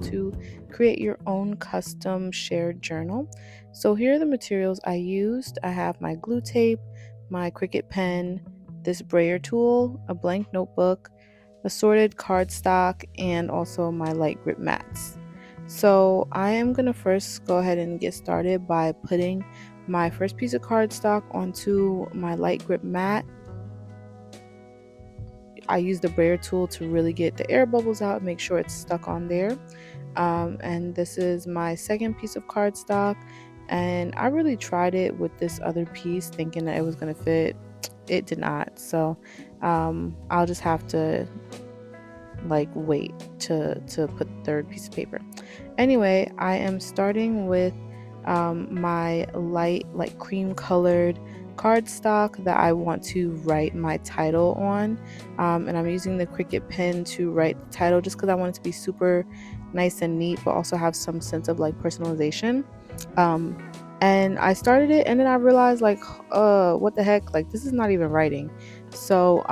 to create your own custom shared journal. So here are the materials I used. I have my glue tape, my Cricut pen, this Brayer tool, a blank notebook, assorted cardstock, and also my LightGrip mats. So I am going to first go ahead and get started by putting my first piece of cardstock onto my LightGrip mat. I use the Brayer tool to really get the air bubbles out, make sure it's stuck on there. And this is my second piece of cardstock, and I really tried it with this other piece thinking that it was going to fit. It did not, so I'll just have to like wait to put the third piece of paper. Anyway, I am starting with my light like cream colored cardstock that I want to write my title on, and I'm using the Cricut pen to write the title just because I want it to be super nice and neat but also have some sense of like personalization. And I started it and then I realized like what the heck, like this is not even writing. So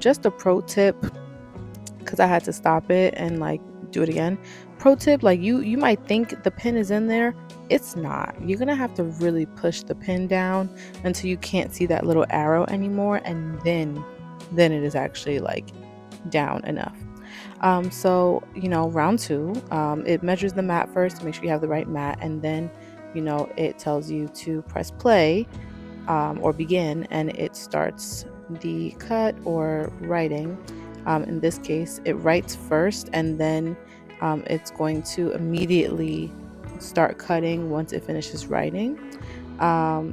just a pro tip, because I had to stop it and like do it again. Pro tip, like you might think the pen is in there. It's not. You're gonna have to really push the pen down until you can't see that little arrow anymore, and then it is actually like down enough. So round two, it measures the mat first to make sure you have the right mat, and then it tells you to press play or begin, and it starts the cut or writing. In this case, it writes first, and then it's going to immediately start cutting once it finishes writing.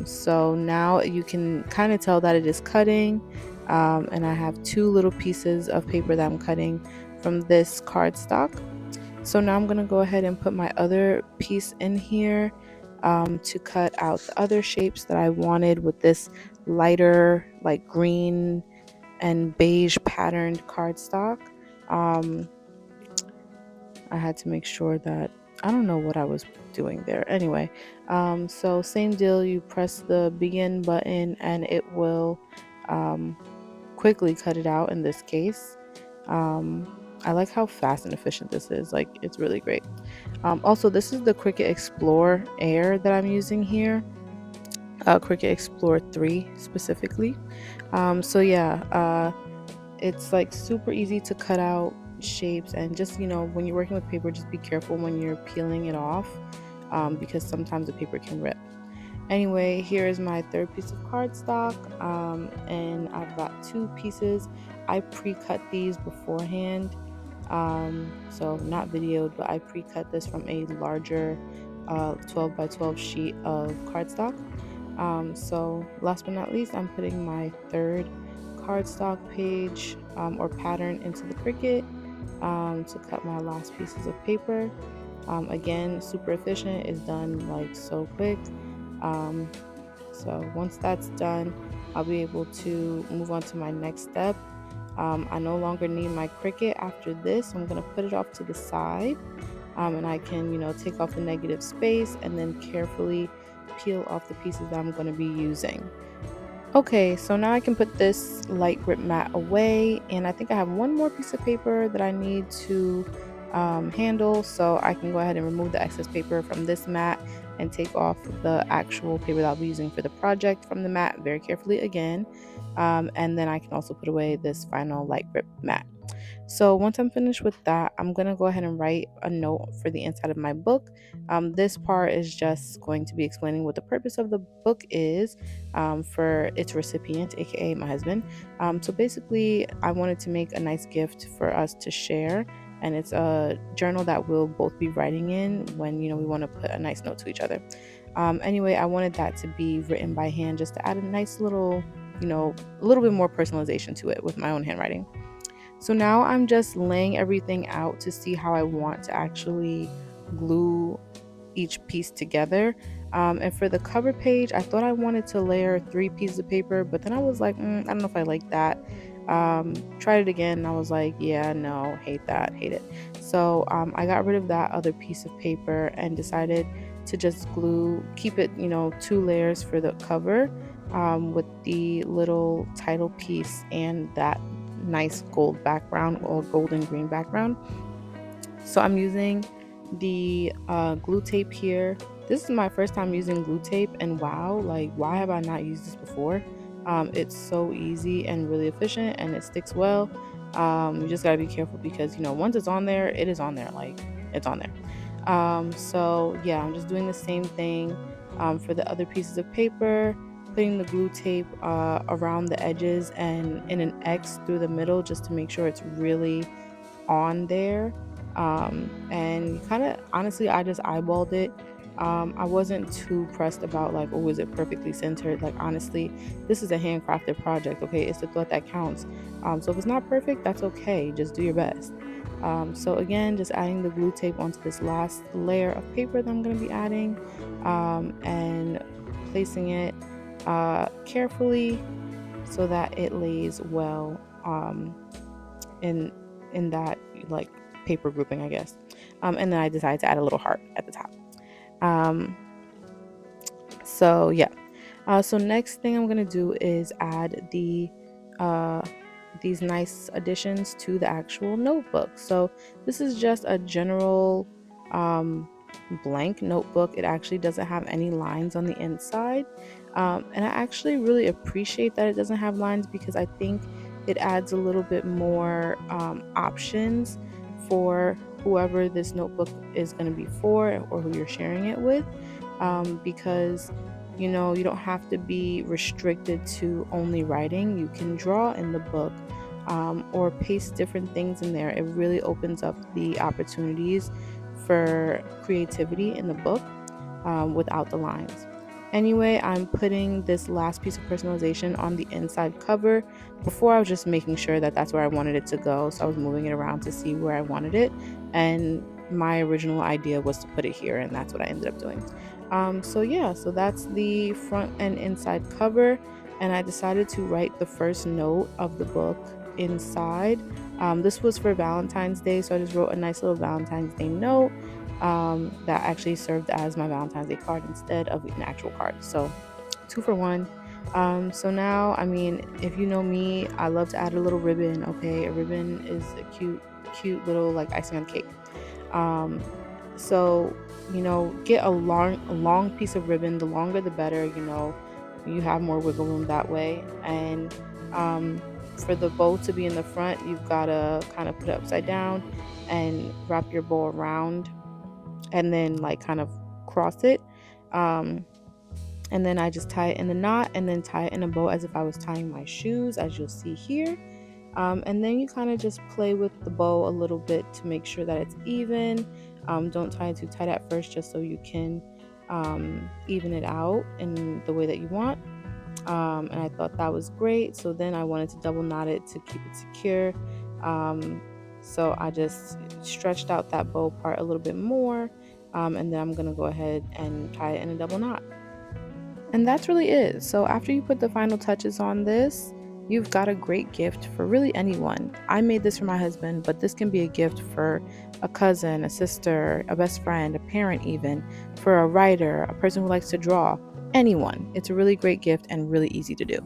So now you can kind of tell that it is cutting, and I have two little pieces of paper that I'm cutting from this cardstock. So now I'm going to go ahead and put my other piece in here to cut out the other shapes that I wanted with this lighter like green and beige patterned cardstock. I had to make sure that I don't know what I was doing there. Anyway, so same deal, you press the begin button and it will quickly cut it out in this case. I like how fast and efficient this is. Like, it's really great. Also, this is the Cricut Explore Air that I'm using here. Cricut Explore 3 specifically. So yeah, it's like super easy to cut out shapes, and just when you're working with paper, just be careful when you're peeling it off, because sometimes the paper can rip. Anyway, here is my third piece of cardstock, and I've got two pieces. I pre-cut these beforehand, so not videoed, but I pre-cut this from a larger 12 by 12 sheet of cardstock. So last but not least, I'm putting my third cardstock page or pattern into the Cricut to cut my last pieces of paper. Again, super efficient, it's done like so quick. So once that's done, I'll be able to move on to my next step. I no longer need my Cricut after this. I'm going to put it off to the side, and I can take off the negative space and then carefully peel off the pieces that I'm going to be using. Okay, so now I can put this LightGrip mat away, and I think I have one more piece of paper that I need to handle, so I can go ahead and remove the excess paper from this mat and take off the actual paper that I'll be using for the project from the mat very carefully again, and then I can also put away this final LightGrip mat. So once I'm finished with that, I'm going to go ahead and write a note for the inside of my book. This part is just going to be explaining what the purpose of the book is for its recipient, aka my husband. So basically, I wanted to make a nice gift for us to share, and it's a journal that we'll both be writing in when we want to put a nice note to each other. Anyway, I wanted that to be written by hand just to add a nice little, a little bit more personalization to it with my own handwriting. So now I'm just laying everything out to see how I want to actually glue each piece together. And for the cover page, I thought I wanted to layer 3 pieces of paper, but then I was like, I don't know if I like that. Tried it again and I was like, yeah, no, hate that, hate it. So I got rid of that other piece of paper and decided to just keep it 2 layers for the cover, with the little title piece and that nice gold background or golden green background. So I'm using the glue tape here. This is my first time using glue tape, and wow, like why have I not used this before? It's so easy and really efficient, and it sticks well. You just gotta be careful because once it's on there, it is on there, like it's on there. So yeah, I'm just doing the same thing for the other pieces of paper, putting the glue tape around the edges and in an X through the middle just to make sure it's really on there. And kind of honestly, I just eyeballed it. I wasn't too pressed about like, oh, is it perfectly centered? Like, honestly, this is a handcrafted project, okay? It's the thought that counts. So if it's not perfect, that's okay. Just do your best. So again, just adding the glue tape onto this last layer of paper that I'm going to be adding, and placing it carefully so that it lays well in that like paper grouping, I guess. And then I decided to add a little heart at the top. Um, so yeah. So next thing I'm gonna do is add uh, these nice additions to the actual notebook. So this is just a general um, blank notebook. It actually doesn't have any lines on the inside. And I actually really appreciate that it doesn't have lines because I think it adds a little bit more options for whoever this notebook is going to be for or who you're sharing it with. Because you don't have to be restricted to only writing. You can draw in the book, or paste different things in there. It really opens up the opportunities for creativity in the book, without the lines. Anyway, I'm putting this last piece of personalization on the inside cover. Before, I was just making sure that that's where I wanted it to go, so I was moving it around to see where I wanted it, and my original idea was to put it here, and that's what I ended up doing. So yeah, so that's the front and inside cover, and I decided to write the first note of the book inside. This was for Valentine's Day, so I just wrote a nice little Valentine's Day note, that actually served as my Valentine's Day card instead of an actual card. So, two for one. So now, I mean, if you know me, I love to add a little ribbon. Okay, a ribbon is a cute little like icing on the cake. Um, so get a long piece of ribbon. The longer, the better. You have more wiggle room that way. And for the bow to be in the front, you've got to kind of put it upside down and wrap your bow around, and then like kind of cross it. Um, and then I just tie it in the knot and then tie it in a bow as if I was tying my shoes, as you'll see here. And then you kind of just play with the bow a little bit to make sure that it's even. Don't tie it too tight at first, just so you can even it out in the way that you want. And I thought that was great. So then I wanted to double knot it to keep it secure. Um, so I just stretched out that bow part a little bit more, and then I'm going to go ahead and tie it in a double knot. And that's really it. So after you put the final touches on this, you've got a great gift for really anyone. I made this for my husband, but this can be a gift for a cousin, a sister, a best friend, a parent even, for a writer, a person who likes to draw, anyone. It's a really great gift and really easy to do.